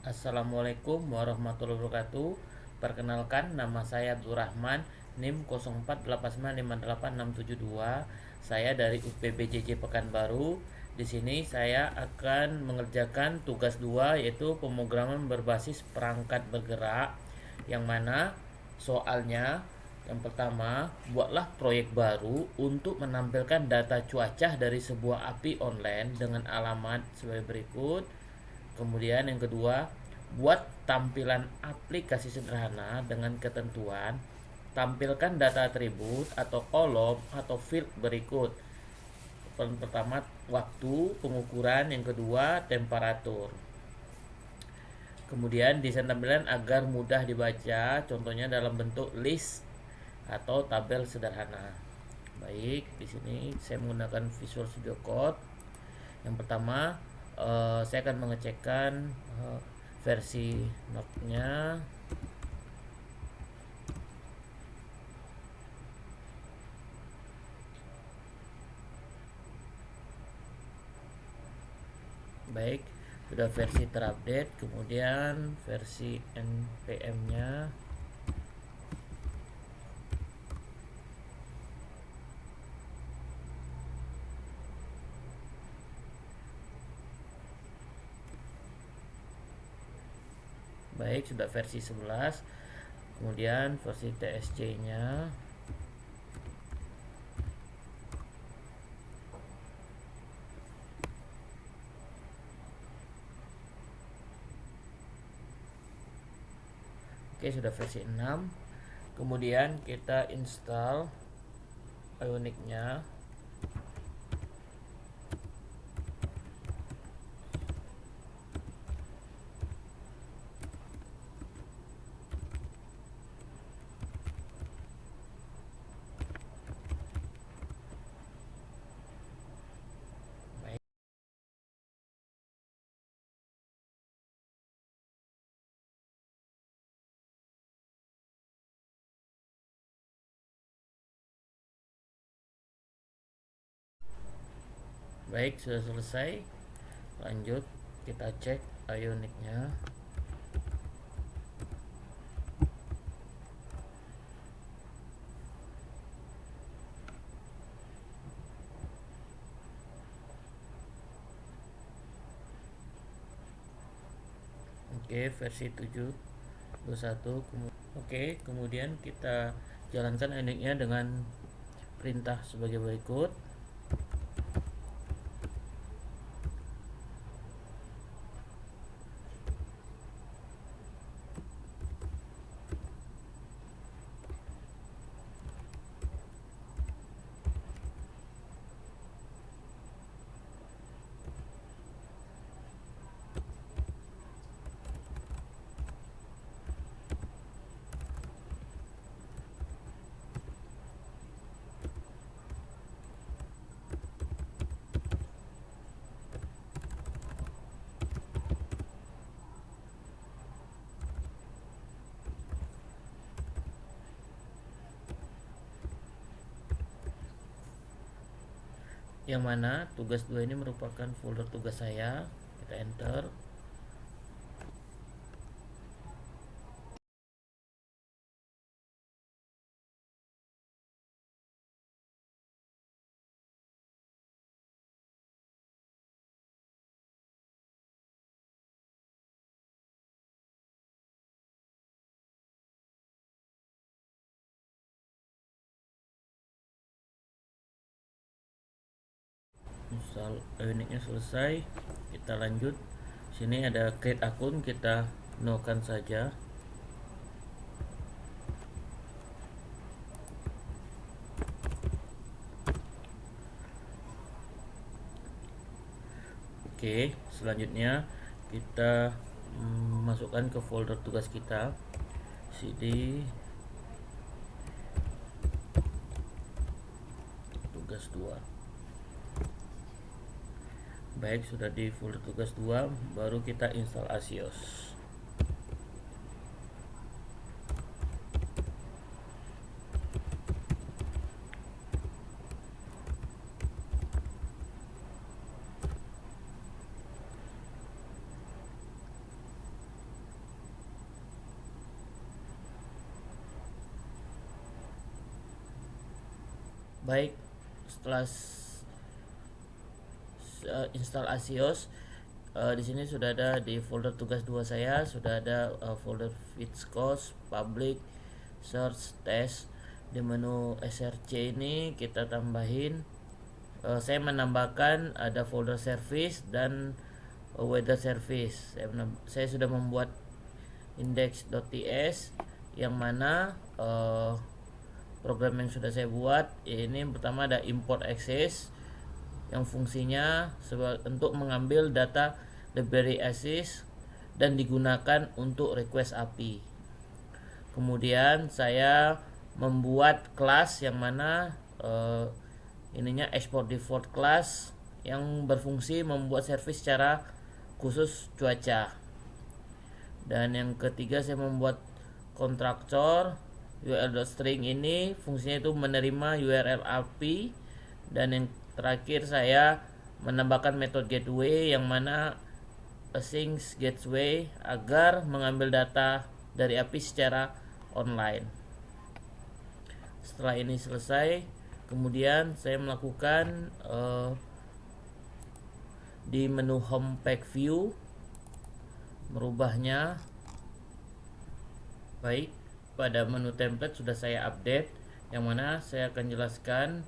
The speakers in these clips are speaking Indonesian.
Assalamualaikum warahmatullahi wabarakatuh. Perkenalkan, nama saya Abdurrahman, NIM 0489585672. Saya dari UPBJJ Pekanbaru. Di sini saya akan mengerjakan tugas 2, yaitu pemrograman berbasis perangkat bergerak, yang mana soalnya yang pertama, buatlah proyek baru untuk menampilkan data cuaca dari sebuah API online dengan alamat sebagai berikut. Kemudian yang kedua, buat tampilan aplikasi sederhana dengan ketentuan tampilkan data atribut atau kolom atau field berikut. Pertama, waktu pengukuran, yang kedua, temperatur. Kemudian desain tampilan agar mudah dibaca, contohnya dalam bentuk list atau tabel sederhana. Baik, di sini saya menggunakan Visual Studio Code. Yang pertama, saya akan mengecekkan versi node-nya. Baik, sudah versi terupdate. Kemudian versi npm-nya. Baik, sudah versi 11. Kemudian versi tsc-nya. Oke, sudah versi 6. Kemudian kita install Ionic-nya. Baik. Baik, sudah selesai. Lanjut, kita cek Ionic-nya. Oke, versi 7.21. Oke, kemudian kita jalankan Ionic-nya dengan perintah sebagai berikut. Yang mana tugas 2 ini merupakan folder tugas saya. Kita enter. Install Ionic-nya selesai. Kita lanjut. Sini ada create akun, kita no-kan saja. Oke, selanjutnya kita masukkan ke folder tugas kita, cd tugas 2. Baik, sudah di folder tugas 2, baru kita install Asios. Baik, setelah install Asios, di sini sudah ada di folder tugas 2 saya sudah ada folder Fitscos, public, search, test. Di menu src ini kita tambahin, saya menambahkan ada folder service dan weather service. Saya sudah membuat index.ts yang mana program yang sudah saya buat ini. Pertama ada import access yang fungsinya untuk mengambil data library access dan digunakan untuk request API. Kemudian saya membuat kelas yang mana ininya export default class yang berfungsi membuat service secara khusus cuaca. Dan yang ketiga saya membuat kontraktor url.string ini fungsinya itu menerima URL API. Dan yang terakhir saya menambahkan metode gateway yang mana async gateway agar mengambil data dari API secara online. Setelah ini selesai, kemudian saya melakukan di menu home page view merubahnya. Baik, pada menu template sudah saya update, yang mana saya akan jelaskan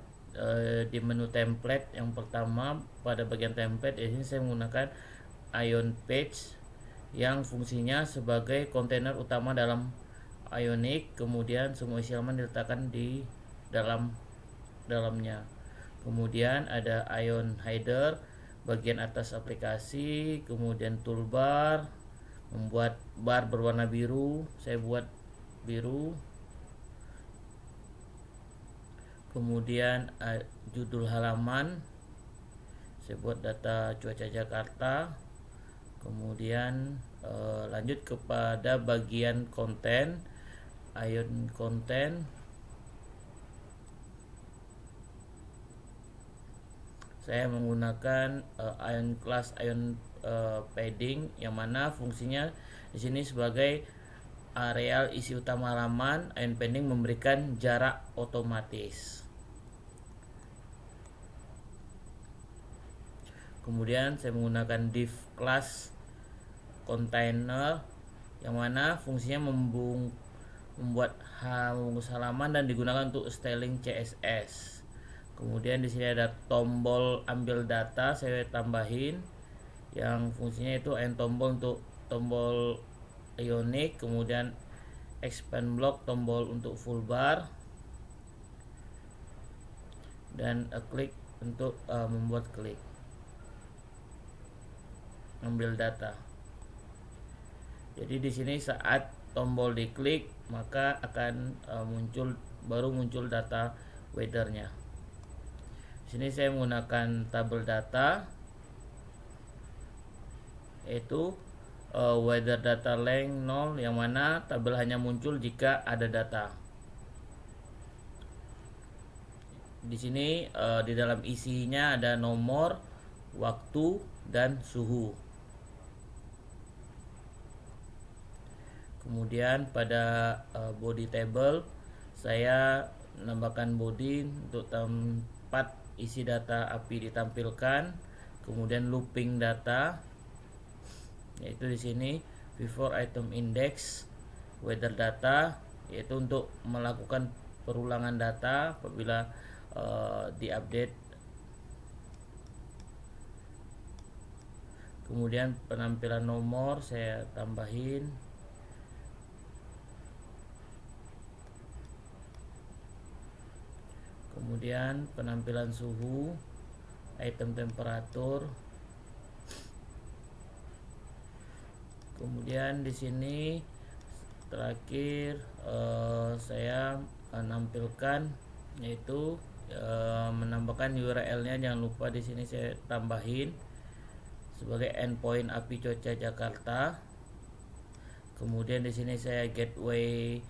di menu template yang pertama. Pada bagian template ini saya menggunakan Ion page yang fungsinya sebagai kontainer utama dalam Ionic. Kemudian semua isi halaman diletakkan di dalamnya. Kemudian ada Ion header bagian atas aplikasi, kemudian toolbar, membuat bar berwarna biru, saya buat biru. Kemudian judul halaman saya buat data cuaca Jakarta. Kemudian lanjut kepada bagian konten, Ion konten. Saya menggunakan Ion class Ion padding yang mana fungsinya di sini sebagai areal isi utama halaman. Ion padding memberikan jarak otomatis. Kemudian saya menggunakan div class container yang mana fungsinya membuat halaman dan digunakan untuk styling CSS. Kemudian di sini ada tombol ambil data, saya tambahin yang fungsinya itu tombol untuk tombol Ionic. Kemudian expand block tombol untuk full bar dan klik untuk membuat klik ambil data. Jadi di sini saat tombol diklik maka akan baru muncul data weathernya. Di sini saya menggunakan tabel data yaitu weather data length 0 yang mana tabel hanya muncul jika ada data. Di sini di dalam isinya ada nomor, waktu, dan suhu. Kemudian pada body table saya menambahkan body untuk tempat isi data API ditampilkan. Kemudian looping data yaitu di sini before item index weather data yaitu untuk melakukan perulangan data apabila diupdate. Kemudian penampilan nomor saya tambahin. Kemudian penampilan suhu, item temperatur. Kemudian di sini terakhir saya menampilkan yaitu menambahkan URL-nya. Jangan lupa di sini saya tambahin sebagai endpoint API cuaca Jakarta. Kemudian di sini saya gateway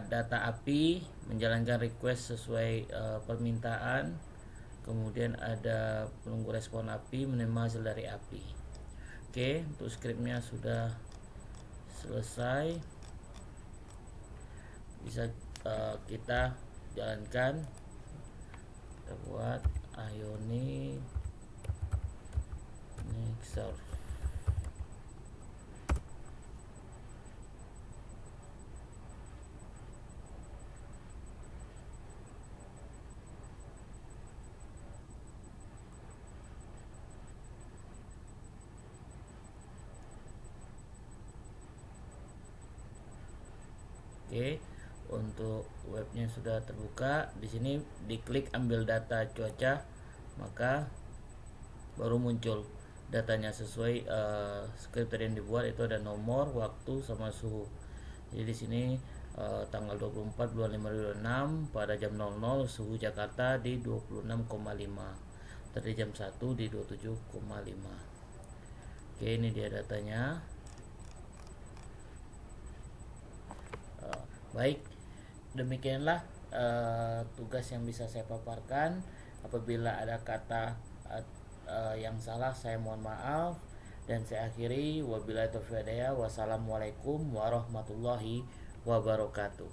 data API menjalankan request sesuai permintaan. Kemudian ada penunggu respon API menerima hasil dari API. Oke, untuk scriptnya sudah selesai, bisa kita jalankan. kita buat Ionic Mixer. Oke, untuk webnya sudah terbuka. Di sini diklik ambil data cuaca, maka baru muncul datanya sesuai skrip yang dibuat. Itu ada nomor, waktu, sama suhu. Jadi di sini tanggal 24 bulan 5 2006 pada jam 00 suhu Jakarta di 26,5. Tadi jam 1 di 27,5. Oke, ini dia datanya. Baik, demikianlah tugas yang bisa saya paparkan. Apabila ada kata yang salah, saya mohon maaf. Dan saya akhiri, wabillahi taufiq hidayah. Wassalamualaikum warahmatullahi wabarakatuh.